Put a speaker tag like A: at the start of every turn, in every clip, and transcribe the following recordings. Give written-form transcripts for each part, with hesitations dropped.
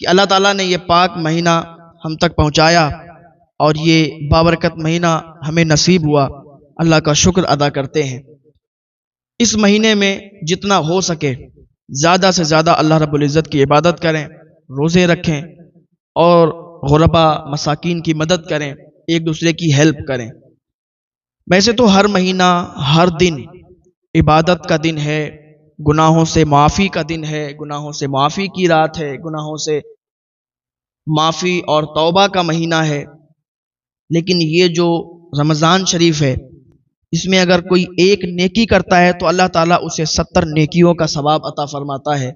A: کہ اللہ تعالیٰ نے یہ پاک مہینہ ہم تک پہنچایا اور یہ بابرکت مہینہ ہمیں نصیب ہوا، اللہ کا شکر ادا کرتے ہیں۔ اس مہینے میں جتنا ہو سکے زیادہ سے زیادہ اللہ رب العزت کی عبادت کریں، روزے رکھیں اور غربا مساکین کی مدد کریں، ایک دوسرے کی ہیلپ کریں۔ ویسے تو ہر مہینہ ہر دن عبادت کا دن ہے، گناہوں سے معافی کا دن ہے، گناہوں سے معافی کی رات ہے، گناہوں سے معافی اور توبہ کا مہینہ ہے، لیکن یہ جو رمضان شریف ہے اس میں اگر کوئی ایک نیکی کرتا ہے تو اللہ تعالیٰ اسے 70 نیکیوں کا ثواب عطا فرماتا ہے۔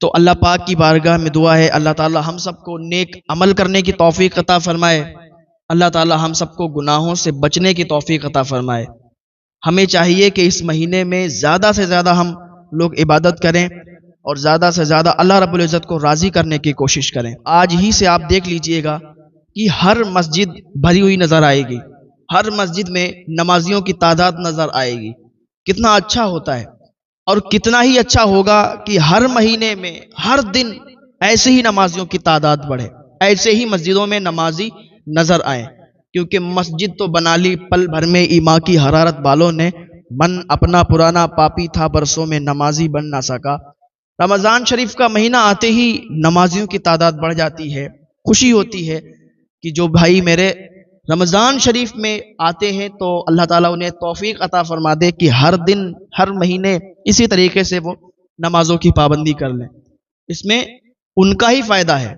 A: تو اللہ پاک کی بارگاہ میں دعا ہے اللہ تعالیٰ ہم سب کو نیک عمل کرنے کی توفیق عطا فرمائے، اللہ تعالیٰ ہم سب کو گناہوں سے بچنے کی توفیق عطا فرمائے۔ ہمیں چاہیے کہ اس مہینے میں زیادہ سے زیادہ ہم لوگ عبادت کریں اور زیادہ سے زیادہ اللہ رب العزت کو راضی کرنے کی کوشش کریں۔ آج ہی سے آپ دیکھ لیجئے گا کہ ہر مسجد بھری ہوئی نظر آئے گی، ہر مسجد میں نمازیوں کی تعداد نظر آئے گی۔ کتنا اچھا ہوتا ہے، اور کتنا ہی اچھا ہوگا کہ ہر مہینے میں ہر دن ایسے ہی نمازیوں کی تعداد بڑھے، ایسے ہی مسجدوں میں نمازی نظر آئیں، کیونکہ مسجد تو بنا لی پل بھر میں ایمان کی حرارت والوں نے، من اپنا پرانا پاپی تھا برسوں میں نمازی بن نہ سکا۔ رمضان شریف کا مہینہ آتے ہی نمازیوں کی تعداد بڑھ جاتی ہے، خوشی ہوتی ہے کہ جو بھائی میرے رمضان شریف میں آتے ہیں تو اللہ تعالیٰ انہیں توفیق عطا فرما دے کہ ہر دن ہر مہینے اسی طریقے سے وہ نمازوں کی پابندی کر لیں۔ اس میں ان کا ہی فائدہ ہے،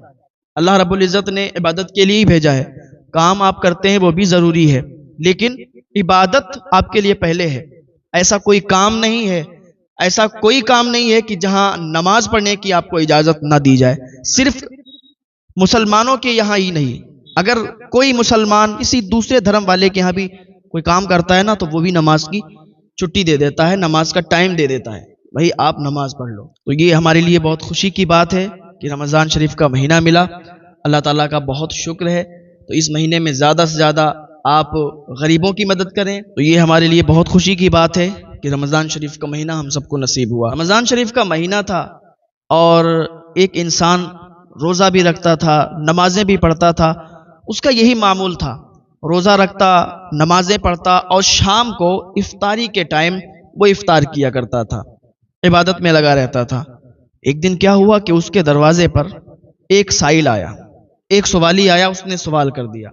A: اللہ رب العزت نے عبادت کے لیے ہی بھیجا ہے، کام آپ کرتے ہیں وہ بھی ضروری ہے، لیکن عبادت آپ کے لیے پہلے ہے۔ ایسا کوئی کام نہیں ہے، ایسا کوئی کام نہیں ہے کہ جہاں نماز پڑھنے کی آپ کو اجازت نہ دی جائے، صرف مسلمانوں کے یہاں ہی نہیں، اگر کوئی مسلمان کسی دوسرے دھرم والے کے یہاں بھی کوئی کام کرتا ہے نا تو وہ بھی نماز کی چھٹی دے دیتا ہے، نماز کا ٹائم دے دیتا ہے، بھائی آپ نماز پڑھ لو۔ تو یہ ہمارے لیے بہت خوشی کی بات ہے کہ رمضان شریف کا مہینہ ملا، اللہ تعالیٰ کا بہت شکر ہے۔ تو اس مہینے میں زیادہ سے زیادہ آپ غریبوں کی مدد کریں، تو یہ ہمارے لیے بہت خوشی کی بات ہے کہ رمضان شریف کا مہینہ ہم سب کو نصیب ہوا۔ رمضان شریف کا مہینہ تھا اور ایک انسان روزہ بھی رکھتا تھا، نمازیں بھی پڑھتا تھا، اس کا یہی معمول تھا، روزہ رکھتا، نمازیں پڑھتا اور شام کو افطاری کے ٹائم وہ افطار کیا کرتا تھا، عبادت میں لگا رہتا تھا۔ ایک دن کیا ہوا کہ اس کے دروازے پر ایک سائل آیا، ایک سوالی آیا، اس نے سوال کر دیا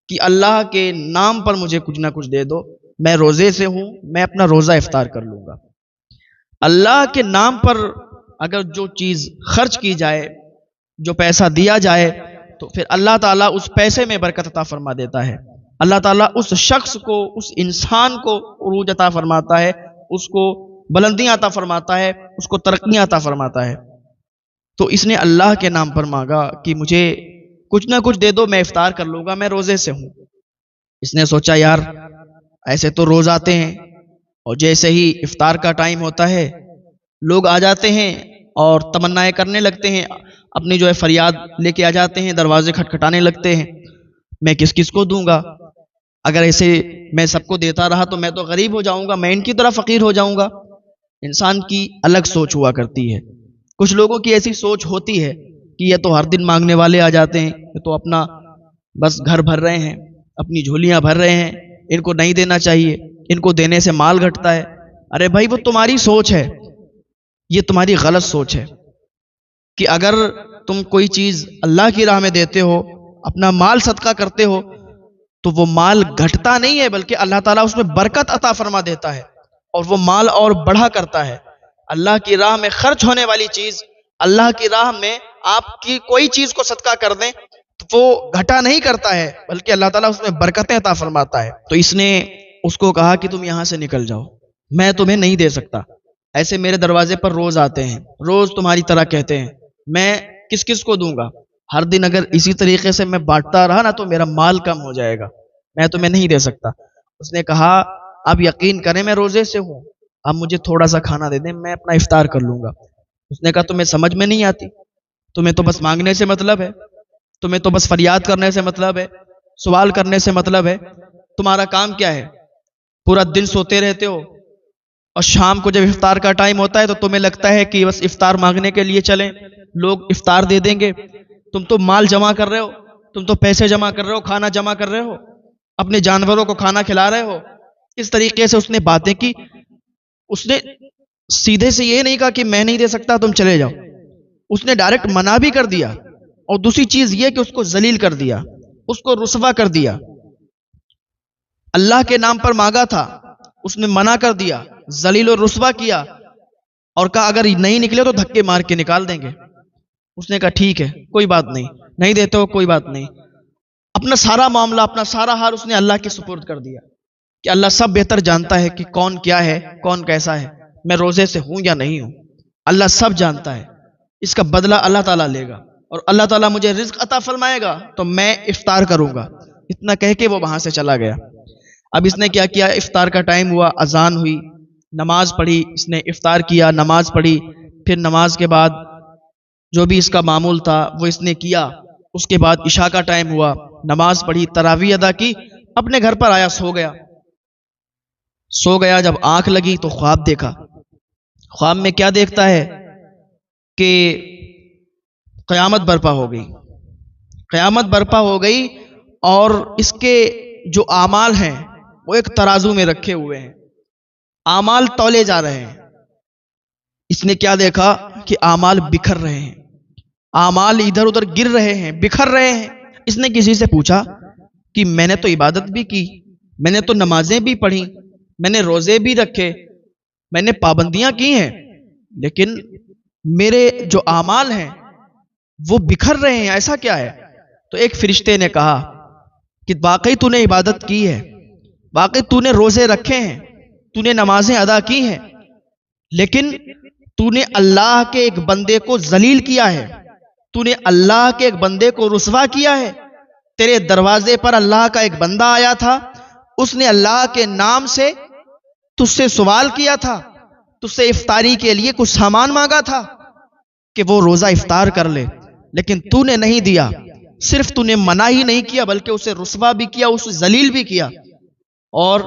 A: کہ اللہ کے نام پر مجھے کچھ نہ کچھ دے دو، میں روزے سے ہوں، میں اپنا روزہ افطار کر لوں گا۔ اللہ کے نام پر اگر جو چیز خرچ کی جائے، جو پیسہ دیا جائے، تو پھر اللہ تعالیٰ اس پیسے میں برکت عطا فرما دیتا ہے، اللہ تعالیٰ اس شخص کو، اس انسان کو عروج عطا فرماتا ہے، اس کو بلندیاں عطا فرماتا ہے، اس کو ترقیاں عطا فرماتا ہے۔ تو اس نے اللہ کے نام پر مانگا کہ مجھے کچھ نہ کچھ دے دو، میں افطار کر لوں گا، میں روزے سے ہوں۔ اس نے سوچا یار ایسے تو روز آتے ہیں اور جیسے ہی افطار کا ٹائم ہوتا ہے لوگ آ جاتے ہیں اور تمنائیں کرنے لگتے ہیں، اپنی جو ہے فریاد لے کے آ جاتے ہیں، دروازے کھٹکھٹانے لگتے ہیں، میں کس کس کو دوں گا؟ اگر ایسے میں سب کو دیتا رہا تو میں تو غریب ہو جاؤں گا، میں ان کی طرح فقیر ہو جاؤں گا۔ انسان کی الگ سوچ ہوا کرتی ہے، کچھ لوگوں کی ایسی سوچ ہوتی ہے کہ یہ تو ہر دن مانگنے والے آ جاتے ہیں، یہ تو اپنا بس گھر بھر رہے ہیں، اپنی جھولیاں بھر رہے ہیں، ان کو نہیں دینا چاہیے، ان کو دینے سے مال گھٹتا ہے۔ ارے بھائی وہ تمہاری سوچ ہے، یہ تمہاری غلط سوچ ہے کہ اگر تم کوئی چیز اللہ کی راہ میں دیتے ہو، اپنا مال صدقہ کرتے ہو، تو وہ مال گھٹتا نہیں ہے بلکہ اللہ تعالیٰ اس میں برکت عطا فرما دیتا ہے اور وہ مال اور بڑھا کرتا ہے۔ اللہ کی راہ میں خرچ ہونے والی چیز، اللہ کی راہ میں آپ کی کوئی چیز کو صدقہ کر دیں تو وہ گھٹا نہیں کرتا ہے بلکہ اللہ تعالیٰ اس میں برکتیں عطا فرماتا ہے۔ تو اس نے اس کو کہا کہ تم یہاں سے نکل جاؤ، میں تمہیں نہیں دے سکتا، ایسے میرے دروازے پر روز آتے ہیں، روز تمہاری طرح کہتے ہیں، میں کس کس کو دوں گا؟ ہر دن اگر اسی طریقے سے میں بانٹتا رہا نا تو میرا مال کم ہو جائے گا، میں تمہیں نہیں دے سکتا۔ اس نے کہا اب یقین کریں میں روزے سے ہوں، اب مجھے تھوڑا سا کھانا دے دیں، میں اپنا افطار کر لوں گا۔ اس نے کہا تمہیں سمجھ میں نہیں آتی، تمہیں تو بس مانگنے سے مطلب ہے، تمہیں تو بس فریاد کرنے سے مطلب ہے، سوال کرنے سے مطلب ہے، تمہارا کام کیا ہے؟ پورا دن سوتے رہتے ہو اور شام کو جب افطار کا ٹائم ہوتا ہے تو تمہیں لگتا ہے کہ بس افطار مانگنے کے لیے چلیں، لوگ افطار دے دیں گے، تم تو مال جمع کر رہے ہو، تم تو پیسے جمع کر رہے ہو، کھانا جمع کر رہے ہو، اپنے جانوروں کو کھانا کھلا رہے ہو۔ اس طریقے سے اس نے باتیں کی۔ اس نے سیدھے سے یہ نہیں کہا کہ میں نہیں دے سکتا تم چلے جاؤ، اس نے ڈائریکٹ منع بھی کر دیا، اور دوسری چیز یہ کہ اس کو ذلیل کر دیا، اس کو رسوا کر دیا۔ اللہ کے نام پر مانگا تھا، اس نے منع کر دیا، ذلیل و رسوا کیا، اور کہا اگر نہیں نکلے تو دھکے مار کے نکال دیں گے۔ اس نے کہا ٹھیک ہے، کوئی بات نہیں، نہیں دیتے ہو کوئی بات نہیں۔ اپنا سارا معاملہ، اپنا سارا حال اس نے اللہ کے سپرد کر دیا کہ اللہ سب بہتر جانتا ہے کہ کون کیا ہے، کون کیسا ہے، میں روزے سے ہوں یا نہیں ہوں، اللہ سب جانتا ہے، اس کا بدلہ اللہ تعالیٰ لے گا، اور اللہ تعالیٰ مجھے رزق عطا فرمائے گا تو میں افطار کروں گا۔ اتنا کہہ کے وہ وہاں سے چلا گیا۔ اب اس نے کیا کیا، افطار کا ٹائم ہوا، اذان ہوئی، نماز پڑھی، اس نے افطار کیا، نماز پڑھی، پھر نماز کے بعد جو بھی اس کا معمول تھا وہ اس نے کیا۔ اس کے بعد عشاء کا ٹائم ہوا، نماز پڑھی، تراویح ادا کی، اپنے گھر پر آیا، سو گیا۔ جب آنکھ لگی تو خواب دیکھا۔ خواب میں کیا دیکھتا ہے کہ قیامت برپا ہو گئی، قیامت برپا ہو گئی، اور اس کے جو اعمال ہیں وہ ایک ترازو میں رکھے ہوئے ہیں، اعمال تولے جا رہے ہیں۔ اس نے کیا دیکھا کہ اعمال بکھر رہے ہیں، اعمال ادھر ادھر گر رہے ہیں، بکھر رہے ہیں۔ اس نے کسی سے پوچھا کہ میں نے تو عبادت بھی کی، میں نے تو نمازیں بھی پڑھی، میں نے روزے بھی رکھے، میں نے پابندیاں کی ہیں، لیکن میرے جو اعمال ہیں وہ بکھر رہے ہیں، ایسا کیا ہے؟ تو ایک فرشتے نے کہا کہ واقعی تو نے عبادت کی ہے، واقعی تو نے روزے رکھے ہیں، تو نے نمازیں ادا کی ہیں، لیکن تو نے اللہ کے ایک بندے کو ذلیل کیا ہے، تو نے اللہ کے ایک بندے کو رسوا کیا ہے۔ تیرے دروازے پر اللہ کا ایک بندہ آیا تھا، اس نے اللہ کے نام سے تجھ سے سوال کیا تھا، تجھ سے افطاری کے لیے کچھ سامان مانگا تھا کہ وہ روزہ افطار کر لے، لیکن تو نے نہیں دیا۔ صرف تو نے منع ہی نہیں کیا بلکہ اسے رسوا بھی کیا، اسے ذلیل بھی کیا۔ اور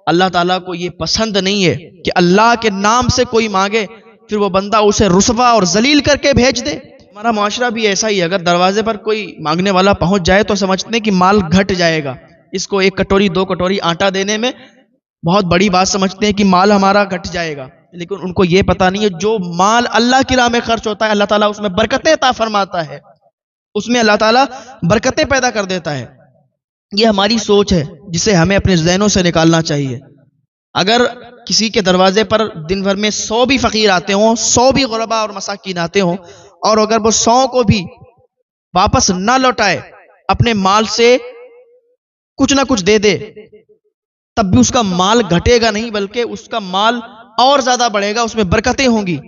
A: اللہ تعالیٰ کو یہ پسند نہیں ہے کہ اللہ کے نام سے کوئی مانگے پھر وہ بندہ اسے رسوا اور ذلیل کر کے بھیج دے۔ ہمارا معاشرہ بھی ایسا ہی ہے، اگر دروازے پر کوئی مانگنے والا پہنچ جائے تو سمجھتے ہیں کہ مال گھٹ جائے گا، اس کو ایک کٹوری دو کٹوری آٹا دینے میں بہت بڑی بات سمجھتے ہیں کہ مال ہمارا گھٹ جائے گا، لیکن ان کو یہ پتہ نہیں ہے جو مال اللہ کی راہ میں خرچ ہوتا ہے اللہ تعالیٰ اس میں برکتیں عطا فرماتا ہے، اس میں اللہ تعالیٰ برکتیں پیدا کر دیتا ہے۔ یہ ہماری سوچ ہے جسے ہمیں اپنے ذہنوں سے نکالنا چاہیے۔ اگر کسی کے دروازے پر دن بھر میں 100 بھی فقیر آتے ہوں، 100 بھی غربا اور مساکین آتے ہوں، اور اگر وہ 100 کو بھی واپس نہ لوٹائے، اپنے مال سے کچھ نہ کچھ دے دے، تب بھی اس کا مال گھٹے گا نہیں بلکہ اس کا مال اور زیادہ بڑھے گا، اس میں برکتیں ہوں گی۔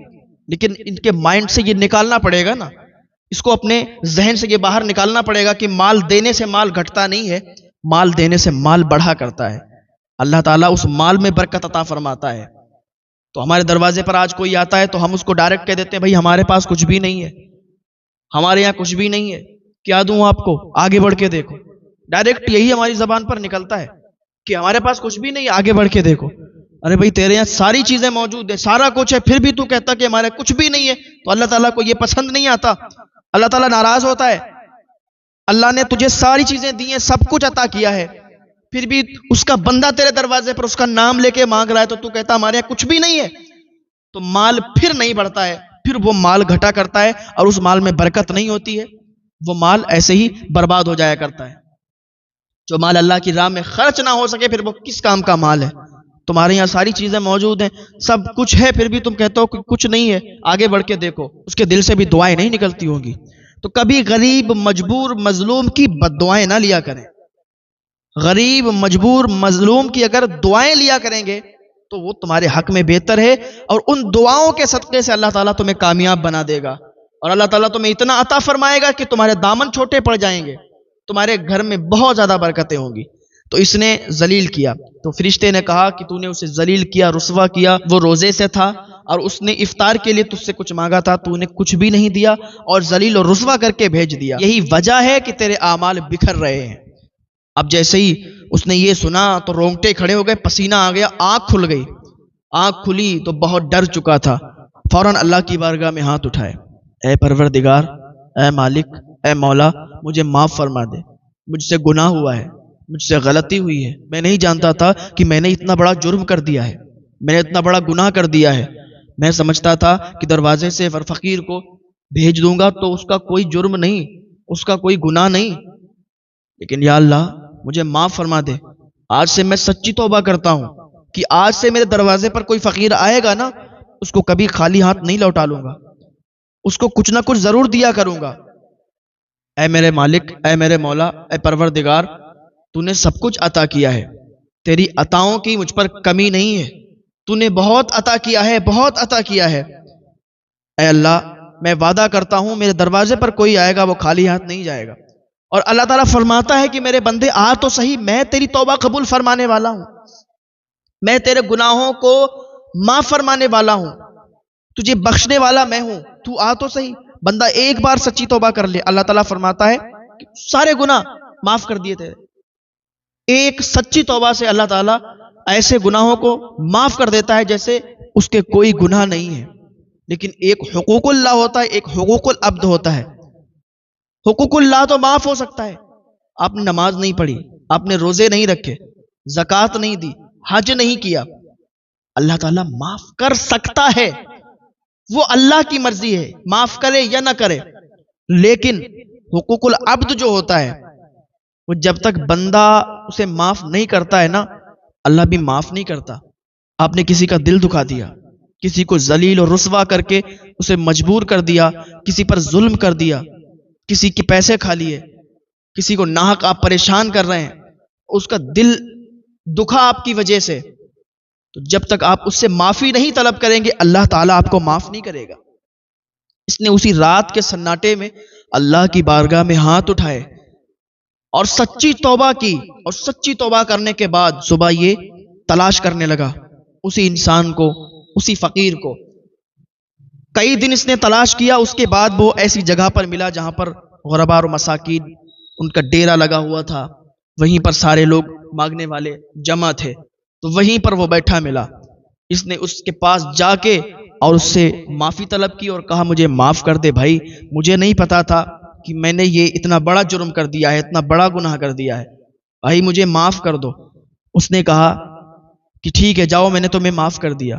A: لیکن ان کے مائنڈ سے یہ نکالنا پڑے گا نا، اس کو اپنے ذہن سے یہ باہر نکالنا پڑے گا کہ مال دینے سے مال گھٹتا نہیں ہے، مال دینے سے مال بڑھا کرتا ہے، اللہ تعالیٰ اس مال میں برکت عطا فرماتا ہے۔ تو ہمارے دروازے پر آج کوئی آتا ہے تو ہم اس کو ڈائریکٹ کہہ دیتے ہیں بھائی ہمارے پاس کچھ بھی نہیں ہے، ہمارے یہاں کچھ بھی نہیں ہے، کیا دوں آپ کو، آگے بڑھ کے دیکھو۔ ڈائریکٹ یہی ہماری زبان پر نکلتا ہے کہ ہمارے پاس کچھ بھی نہیں، آگے بڑھ کے دیکھو۔ ارے بھائی تیرے یہاں ساری چیزیں موجود ہیں، سارا کچھ ہے، پھر بھی تو کہتا کہ ہمارے کچھ بھی نہیں ہے، تو اللہ تعالیٰ کو یہ پسند نہیں آتا، اللہ تعالیٰ ناراض ہوتا ہے۔ اللہ نے تجھے ساری چیزیں دی ہیں، سب کچھ عطا کیا ہے، پھر بھی اس کا بندہ تیرے دروازے پر اس کا نام لے کے مانگ رہا ہے تو کہتا ہمارے یہاں کچھ بھی نہیں ہے، تو مال پھر نہیں بڑھتا ہے، پھر وہ مال گھٹا کرتا ہے، اور اس مال میں برکت نہیں ہوتی ہے، وہ مال ایسے ہی برباد ہو جایا کرتا ہے۔ جو مال اللہ کی راہ میں خرچ نہ ہو سکے پھر وہ کس کام کا مال ہے؟ تمہارے یہاں ساری چیزیں موجود ہیں، سب کچھ ہے، پھر بھی تم کہتے ہو کہ کچھ نہیں ہے، آگے بڑھ کے دیکھو، اس کے دل سے بھی دعائیں نہیں نکلتی ہوں گی۔ تو کبھی غریب مجبور مظلوم کی بد دعائیں نہ لیا کریں۔ غریب مجبور مظلوم کی اگر دعائیں لیا کریں گے تو وہ تمہارے حق میں بہتر ہے، اور ان دعاؤں کے صدقے سے اللہ تعالیٰ تمہیں کامیاب بنا دے گا، اور اللہ تعالیٰ تمہیں اتنا عطا فرمائے گا کہ تمہارے دامن چھوٹے پڑ جائیں گے، تمہارے گھر میں بہت زیادہ برکتیں ہوں گی۔ تو اس نے ذلیل کیا، تو فرشتے نے کہا کہ تو نے اسے ذلیل کیا، رسوا کیا، وہ روزے سے تھا اور اس نے افطار کے لیے تجھ سے کچھ مانگا تھا، تو نے کچھ بھی نہیں دیا اور ذلیل اور رسوا کر کے بھیج دیا، یہی وجہ ہے کہ تیرے اعمال بکھر رہے ہیں۔ اب جیسے ہی اس نے یہ سنا تو رونگٹے کھڑے ہو گئے، پسینہ آ گیا، آنکھ کھل گئی، آنکھ کھلی تو بہت ڈر چکا تھا، فوراً اللہ کی بارگاہ میں ہاتھ اٹھائے، اے پروردگار، اے مالک، اے مولا، مجھے معاف فرما دے، مجھ سے گناہ ہوا ہے، مجھ سے غلطی ہوئی ہے، میں نہیں جانتا تھا کہ میں نے اتنا بڑا جرم کر دیا ہے، میں نے اتنا بڑا گناہ کر دیا ہے۔ میں سمجھتا تھا کہ دروازے سے فقیر کو بھیج دوں گا تو اس کا کوئی جرم نہیں، اس کا کوئی گناہ نہیں، لیکن یا اللہ مجھے معاف فرما دے۔ آج سے میں سچی توبہ کرتا ہوں کہ آج سے میرے دروازے پر کوئی فقیر آئے گا نا، اس کو کبھی خالی ہاتھ نہیں لوٹا لوں گا، اس کو کچھ نہ کچھ ضرور دیا کروں گا۔ اے میرے مالک، اے میرے مولا، اے پروردگار، تو نے سب کچھ عطا کیا ہے، تیری عطاؤں کی مجھ پر کمی نہیں ہے، تو نے بہت عطا کیا ہے، بہت عطا کیا ہے۔ اے اللہ میں وعدہ کرتا ہوں میرے دروازے پر کوئی آئے گا وہ خالی ہاتھ نہیں جائے گا۔ اور اللہ تعالیٰ فرماتا ہے کہ میرے بندے آ تو صحیح، میں تیری توبہ قبول فرمانے والا ہوں، میں تیرے گناہوں کو معاف فرمانے والا ہوں، تجھے بخشنے والا میں ہوں، تو آ تو صحیح۔ بندہ ایک بار سچی توبہ کر لے، اللہ تعالیٰ فرماتا ہے کہ سارے گناہ معاف کر دیے تیرے۔ ایک سچی توبہ سے اللہ تعالیٰ ایسے گناہوں کو معاف کر دیتا ہے جیسے اس کے کوئی گناہ نہیں ہے۔ لیکن ایک حقوق اللہ ہوتا ہے، ایک حقوق العبد ہوتا ہے۔ حقوق اللہ تو معاف ہو سکتا ہے، آپ نے نماز نہیں پڑھی، آپ نے روزے نہیں رکھے، زکوٰۃ نہیں دی، حج نہیں کیا، اللہ تعالیٰ معاف کر سکتا ہے، وہ اللہ کی مرضی ہے معاف کرے یا نہ کرے۔ لیکن حقوق العبد جو ہوتا ہے وہ جب تک بندہ اسے معاف نہیں کرتا ہے نا، اللہ بھی معاف نہیں کرتا۔ آپ نے کسی کا دل دکھا دیا، کسی کو ذلیل اور رسوا کر کے اسے مجبور کر دیا، کسی پر ظلم کر دیا، کسی کے پیسے کھا لیے، کسی کو ناحق آپ پریشان کر رہے ہیں، اس کا دل دکھا آپ کی وجہ سے، تو جب تک آپ اس سے معافی نہیں طلب کریں گے اللہ تعالیٰ آپ کو معاف نہیں کرے گا۔ اس نے اسی رات کے سناٹے میں اللہ کی بارگاہ میں ہاتھ اٹھائے اور سچی توبہ کی، اور سچی توبہ کرنے کے بعد صبح یہ تلاش کرنے لگا اسی انسان کو، اسی فقیر کو۔ کئی دن اس نے تلاش کیا، اس کے بعد وہ ایسی جگہ پر ملا جہاں پر غرباء اور مساکین ان کا ڈیرا لگا ہوا تھا، وہیں پر سارے لوگ مانگنے والے جمع تھے، تو وہیں پر وہ بیٹھا ملا۔ اس نے اس کے پاس جا کے اور اس سے معافی طلب کی اور کہا مجھے معاف کر دے بھائی، مجھے نہیں پتا تھا کہ میں نے یہ اتنا بڑا جرم کر دیا ہے، اتنا بڑا گناہ کر دیا ہے، بھائی مجھے معاف کر دو۔ اس نے کہا کہ ٹھیک ہے جاؤ، میں نے تمہیں معاف کر دیا۔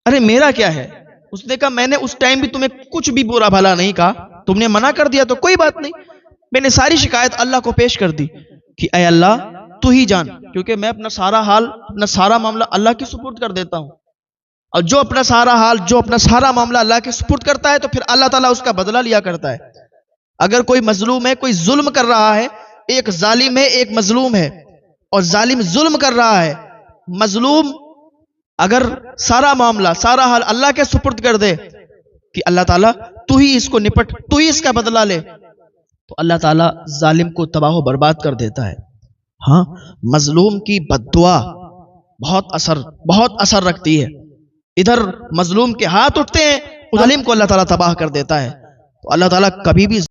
A: ارے میرا کیا ہے؟ اس نے کہا میں نے اس ٹائم بھی تمہیں کچھ بھی برا بھلا نہیں کہا، تم نے منع کر دیا تو کوئی بات نہیں، میں نے ساری شکایت اللہ کو پیش کر دی کہ اے اللہ تو ہی جان، کیونکہ میں اپنا سارا حال، اپنا سارا معاملہ اللہ کی سپرد کر دیتا ہوں، اور جو اپنا سارا حال، جو اپنا سارا معاملہ اللہ کے سپرد کرتا ہے تو پھر اللہ تعالیٰ اس کا بدلہ لیا کرتا ہے۔ اگر کوئی مظلوم ہے، کوئی ظلم کر رہا ہے، ایک ظالم ہے ایک مظلوم ہے، اور ظالم ظلم کر رہا ہے، مظلوم اگر سارا معاملہ، سارا حال اللہ کے سپرد کر دے کہ اللہ تعالیٰ تو ہی اس کو نپٹ، تو ہی اس کا بدلہ لے، تو اللہ تعالیٰ ظالم کو تباہ و برباد کر دیتا ہے۔ ہاں، مظلوم کی بد دعا بہت اثر رکھتی ہے۔ ادھر مظلوم کے ہاتھ اٹھتے ہیں، ظالم کو اللہ تعالیٰ تباہ کر دیتا ہے۔ تو اللہ تعالیٰ کبھی بھی